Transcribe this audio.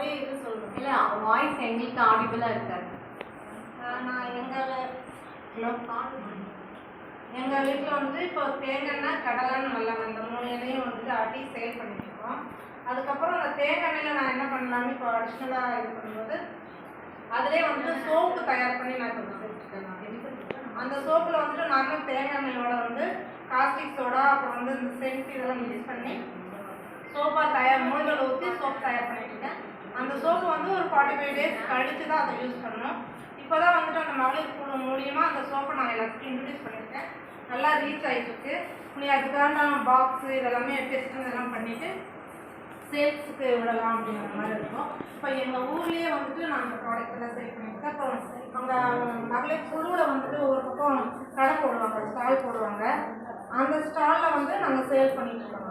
போய் இது சொல்லுங்கள். இல்லை வாய்ஸ் எங்களுக்கு ஆடிபிளாக இருக்காது. நான் எங்கள் வீட்டில் வந்து இப்போ தேங்காய் கடலை நல்லெண்ணெய் இந்த 3 எண்ணெயும் வந்துட்டு ஆட்டி சேல் பண்ணிட்டுருக்கோம். அதுக்கப்புறம் அந்த தேங்காய் எண்ணெயில் நான் என்ன பண்ணலான்னு இப்போ அடிஷ்னலாக இது பண்ணும்போது அதிலே வந்துட்டு சோப்பு தயார் பண்ணி நான் இப்போ செஞ்சுருக்கேன். அந்த சோப்பில் வந்துட்டு நார்மல் தேங்காய் எண்ணெயோட வந்து காஸ்டிக் சோடா அப்புறம் வந்து இந்த சென்ட் இதெல்லாம் மிக்ஸ் பண்ணி சோப்பாக மூலிகள் ஊற்றி சோப் தயார் பண்ணிட்டுருக்கேன். அந்த சோப்பு வந்து ஒரு 45 days கழித்து தான் அதை யூஸ் பண்ணணும். இப்போ தான் வந்துட்டு அந்த மகளிர் குழு மூலியமாக அந்த சோப்பை நான் எல்லாத்துக்கும் இன்ட்ரடியூஸ் பண்ணியிருக்கேன். நல்லா ரீச் ஆகிட்டுருக்கு. நீ அதுக்கான பாக்ஸு இதெல்லாமே டெஸ்ட் இதெல்லாம் பண்ணிவிட்டு சேல்ஸுக்கு விடலாம் அப்படிங்கிற மாதிரி இருக்கும். இப்போ எங்கள் ஊர்லேயே வந்துட்டு நான் அந்த ப்ராடக்ட் எல்லாம் சேல் பண்ணியிருக்கேன். அப்புறம் அங்கே மகளிர் குழுவில் வந்துட்டு ஒரு பக்கம் கடை போடுவாங்க, ஸ்டால் போடுவாங்க. அந்த ஸ்டாலில் வந்து நாங்கள் சேல் பண்ணிட்டு இருக்கோம்.